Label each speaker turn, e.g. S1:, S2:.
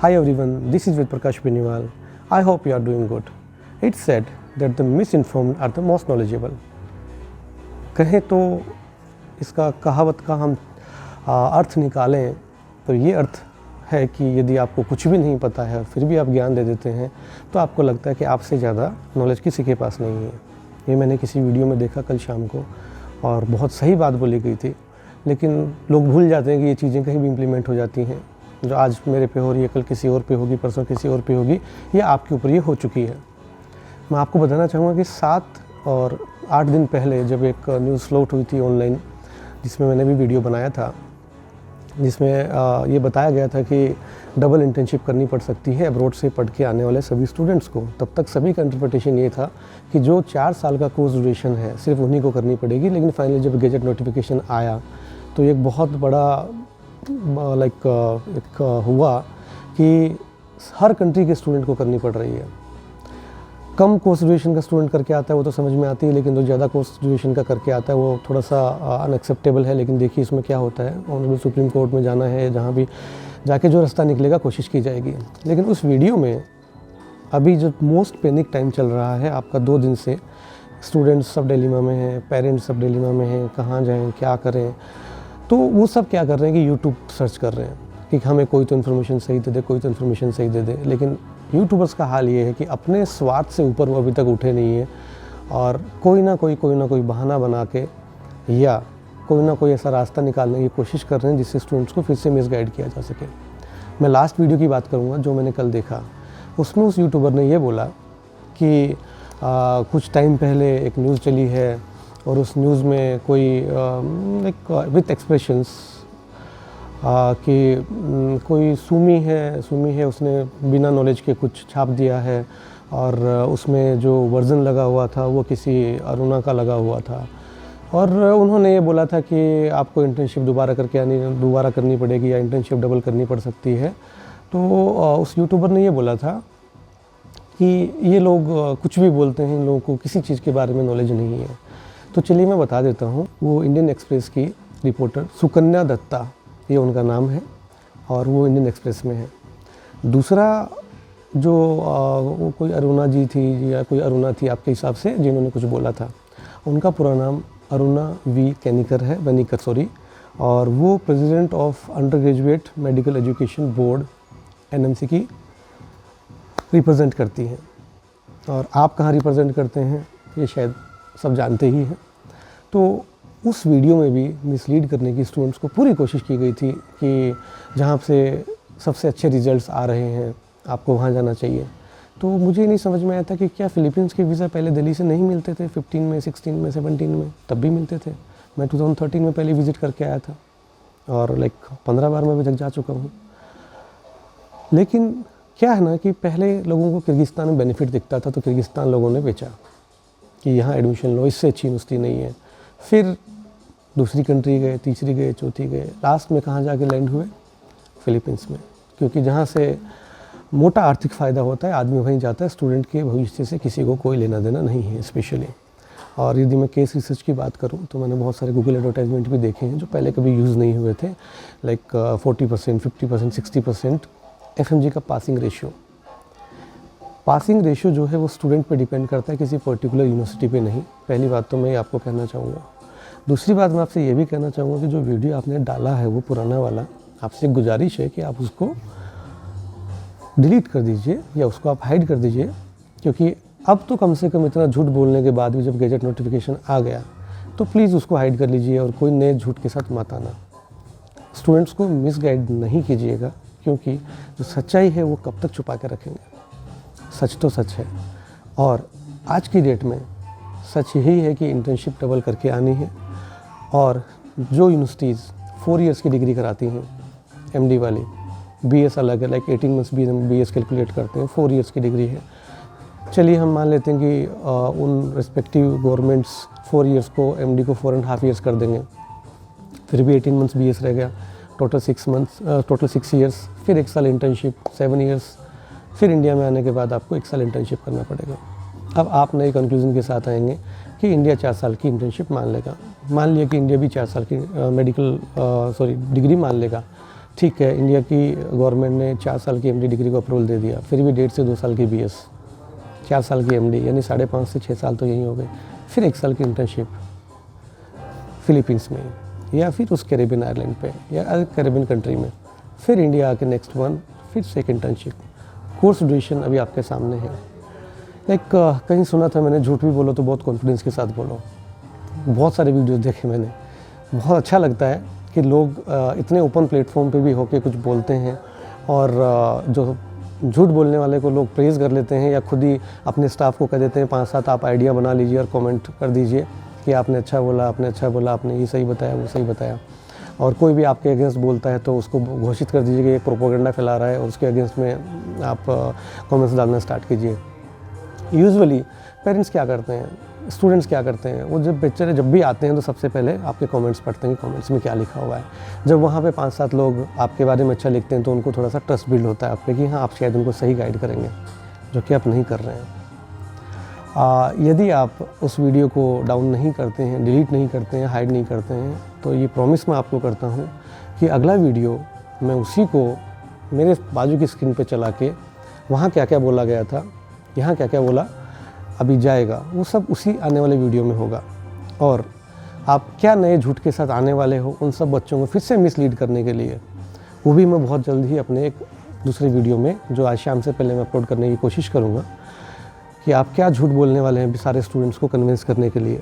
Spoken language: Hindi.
S1: Hi everyone, this is Ved Prakash Beniwal. I hope you are doing good. It's said that the misinformed are the most knowledgeable. कहें तो इसका कहावत का हम अर्थ निकालें तो ये अर्थ है कि यदि आपको कुछ भी नहीं पता है फिर भी आप ज्ञान दे देते हैं तो आपको लगता है कि आपसे ज़्यादा नॉलेज किसी के पास नहीं है। ये मैंने किसी वीडियो में देखा कल शाम को और बहुत सही बात बोली गई थी, लेकिन लोग भूल जाते हैं कि ये चीज़ें कहीं भी इम्प्लीमेंट हो जाती हैं। जो आज मेरे पे हो रही है कल किसी और पे होगी, परसों किसी और पे होगी, ये आपके ऊपर ये हो चुकी है। मैं आपको बताना चाहूँगा कि 7 और 8 दिन पहले जब एक न्यूज़ फ्लोट हुई थी ऑनलाइन, जिसमें मैंने भी वीडियो बनाया था, जिसमें ये बताया गया था कि डबल इंटर्नशिप करनी पड़ सकती है अब्रॉड से पढ़ के आने वाले सभी स्टूडेंट्स को। तब तक सभी का इंटरप्रिटेशन ये था कि जो 4 साल का कोर्स ड्यूरेशन है सिर्फ उन्हीं को करनी पड़ेगी। लेकिन फाइनली जब गेजेट नोटिफिकेशन आया तो एक बहुत बड़ा एक हुआ कि हर कंट्री के स्टूडेंट को करनी पड़ रही है। कम कोर्स ड्यूरेशन का स्टूडेंट करके आता है वो तो समझ में आती है, लेकिन जो ज़्यादा कोर्स ड्यूरेशन का करके आता है वो थोड़ा सा अनएक्सेप्टेबल है। लेकिन देखिए इसमें क्या होता है, ऑनरेबल सुप्रीम कोर्ट में जाना है, जहाँ भी जाके जो रास्ता निकलेगा कोशिश की जाएगी। लेकिन उस वीडियो में अभी जो मोस्ट पैनिक टाइम चल रहा है आपका 2 दिन से, स्टूडेंट्स सब डिलेमा में हैं, पेरेंट्स सब डिलेमा में हैं, कहाँ जाएँ क्या करें। तो वो सब क्या कर रहे हैं कि यूट्यूब सर्च कर रहे हैं कि हमें कोई तो इन्फॉर्मेशन सही दे दे, कोई तो इन्फॉर्मेशन सही दे दे। लेकिन यूट्यूबर्स का हाल ये है कि अपने स्वार्थ से ऊपर वो अभी तक उठे नहीं है और कोई ना कोई बहाना बना के या कोई ना कोई ऐसा रास्ता निकालने की कोशिश कर रहे हैं जिससे स्टूडेंट्स को फिर से मिसगाइड किया जा सके। मैं लास्ट वीडियो की बात करूँगा जो मैंने कल देखा, उसमें उस यूट्यूबर ने ये बोला कि कुछ टाइम पहले एक न्यूज़ चली है और उस न्यूज़ में कोई विथ एक्सप्रेशंस कि कोई सुमी है उसने बिना नॉलेज के कुछ छाप दिया है और उसमें जो वर्जन लगा हुआ था वो किसी अरुणा का लगा हुआ था। और उन्होंने ये बोला था कि आपको इंटर्नशिप दोबारा करनी पड़ेगी या इंटर्नशिप डबल करनी पड़ सकती है। तो उस यूट्यूबर ने ये बोला था कि ये लोग कुछ भी बोलते हैं, इन लोगों को किसी चीज़ के बारे में नॉलेज नहीं है। तो चलिए मैं बता देता हूँ। वो इंडियन एक्सप्रेस की रिपोर्टर सुकन्या दत्ता, ये उनका नाम है और वो इंडियन एक्सप्रेस में है। दूसरा जो वो कोई अरुणा जी थी या कोई अरुणा थी आपके हिसाब से जिन्होंने कुछ बोला था, उनका पूरा नाम अरुणा वी वनीकर और वो president of under graduate medical education board NMC की रिप्रेजेंट करती हैं। और आप कहाँ रिप्रेजेंट करते हैं ये शायद सब जानते ही हैं। तो उस वीडियो में भी मिसलीड करने की स्टूडेंट्स को पूरी कोशिश की गई थी कि जहाँ से सबसे अच्छे रिजल्ट्स आ रहे हैं आपको वहाँ जाना चाहिए। तो मुझे नहीं समझ में आया था कि क्या फ़िलीपींस के वीज़ा पहले दिल्ली से नहीं मिलते थे 15 में, 16 में, 17 में, तब भी मिलते थे। मैं 2013 में पहले विज़िट करके आया था और 15 बार मैं अभी तक जा चुका हूँ। लेकिन क्या है ना कि पहले लोगों को किर्गिस्तान में बेनिफिट दिखता था तो किर्गिस्तान लोगों ने बेचा कि यहाँ एडमिशन लो, इससे अच्छी यूनिवर्सिटी नहीं है। फिर दूसरी कंट्री गए, तीसरी गए, चौथी गए, लास्ट में कहाँ जाके लैंड हुए? फ़िलीपींस में, क्योंकि जहाँ से मोटा आर्थिक फ़ायदा होता है आदमी वहीं जाता है। स्टूडेंट के भविष्य से किसी को कोई लेना देना नहीं है स्पेशली। और यदि मैं केस रिसर्च की बात करूँ तो मैंने बहुत सारे गूगल एडवर्टाइजमेंट भी देखे हैं जो पहले कभी यूज़ नहीं हुए थे, 40%, 50%, 60% FMG का पासिंग रेशियो जो है वो स्टूडेंट पे डिपेंड करता है, किसी पर्टिकुलर यूनिवर्सिटी पे नहीं। पहली बात तो मैं आपको कहना चाहूँगा। दूसरी बात मैं आपसे ये भी कहना चाहूँगा कि जो वीडियो आपने डाला है वो पुराना वाला, आपसे एक गुजारिश है कि आप उसको डिलीट कर दीजिए या उसको आप हाइड कर दीजिए, क्योंकि अब तो कम से कम इतना झूठ बोलने के बाद भी जब गैजेट नोटिफिकेशन आ गया तो प्लीज़ उसको हाइड कर लीजिए और कोई नए झूठ के साथ मत आना। स्टूडेंट्स को मिसगाइड नहीं कीजिएगा, क्योंकि जो सच्चाई है वो कब तक छुपा के रखेंगे। सच तो सच है और आज की डेट में सच यही है कि इंटर्नशिप डबल करके आनी है। और जो यूनिवर्सिटीज़ 4 इयर्स की डिग्री कराती हैं MD वाली, BS अलग है, 18 मंथ्स BS कैलकुलेट करते हैं, 4 इयर्स की डिग्री है। चलिए हम मान लेते हैं कि उन रिस्पेक्टिव गवर्नमेंट्स 4 इयर्स को MD को 4.5 इयर्स कर देंगे, फिर भी 18 मंथ्स BS रह गया, टोटल 6 इयर्स, फिर 1 साल इंटर्नशिप, 7 इयर्स, फिर इंडिया में आने के बाद आपको 1 साल इंटर्नशिप करना पड़ेगा। अब आप नए कंक्लूजन के साथ आएंगे कि इंडिया 4 साल की इंटर्नशिप मान लेगा। मान लिया कि इंडिया भी 4 साल की डिग्री मान लेगा, ठीक है, इंडिया की गवर्नमेंट ने 4 साल की एमडी डिग्री को अप्रूवल दे दिया, फिर भी 1.5 से 2 साल की बीएस, 4 साल की एमडी, यानी 5.5 से 6 साल तो यही हो गए। फिर 1 साल की इंटर्नशिप फिलीपींस में या फिर उस कैरेबियन आइलैंड पे या कैरेबियन कंट्री में, फिर इंडिया आके नेक्स्ट वन, फिर से एक इंटर्नशिप। कोर्स ड्यूरेशन अभी आपके सामने है। कहीं सुना था मैंने, झूठ भी बोलो तो बहुत कॉन्फिडेंस के साथ बोलो। बहुत सारे वीडियोस देखे मैंने, बहुत अच्छा लगता है कि लोग इतने ओपन प्लेटफॉर्म पे भी होके कुछ बोलते हैं, और जो झूठ बोलने वाले को लोग प्रेज़ कर लेते हैं या खुद ही अपने स्टाफ को कह देते हैं 5-7 आप आइडिया बना लीजिए और कमेंट कर दीजिए कि आपने अच्छा बोला, आपने ये सही बताया, वो सही बताया। और कोई भी आपके अगेंस्ट बोलता है तो उसको घोषित कर दीजिए कि ये प्रोपेगेंडा फैला रहा है, और उसके अगेंस्ट में आप कमेंट्स डालना स्टार्ट कीजिए। यूजुअली पेरेंट्स क्या करते हैं, स्टूडेंट्स क्या करते हैं, वो जब भी आते हैं तो सबसे पहले आपके कमेंट्स पढ़ते हैं कि कमेंट्स में क्या लिखा हुआ है। जब वहाँ पे 5-7 लोग आपके बारे में अच्छा लिखते हैं तो उनको थोड़ा सा ट्रस्ट बिल्ड होता है आप पे कि हाँ, आप शायद उनको सही गाइड करेंगे, जो कि आप नहीं कर रहे हैं। यदि आप उस वीडियो को डाउन नहीं करते हैं, डिलीट नहीं करते हैं, हाइड नहीं करते हैं, तो ये प्रॉमिस मैं आपको करता हूँ कि अगला वीडियो मैं उसी को मेरे बाजू की स्क्रीन पे चला के वहाँ क्या क्या बोला गया था, यहाँ क्या क्या बोला अभी जाएगा, वो सब उसी आने वाले वीडियो में होगा। और आप क्या नए झूठ के साथ आने वाले हो उन सब बच्चों को फिर से मिसलीड करने के लिए, वो भी मैं बहुत जल्द ही अपने एक दूसरे वीडियो में, जो आज शाम से पहले मैं अपलोड करने की कोशिश करूँगा, कि आप क्या झूठ बोलने वाले हैं सारे स्टूडेंट्स को कन्विंस करने के लिए।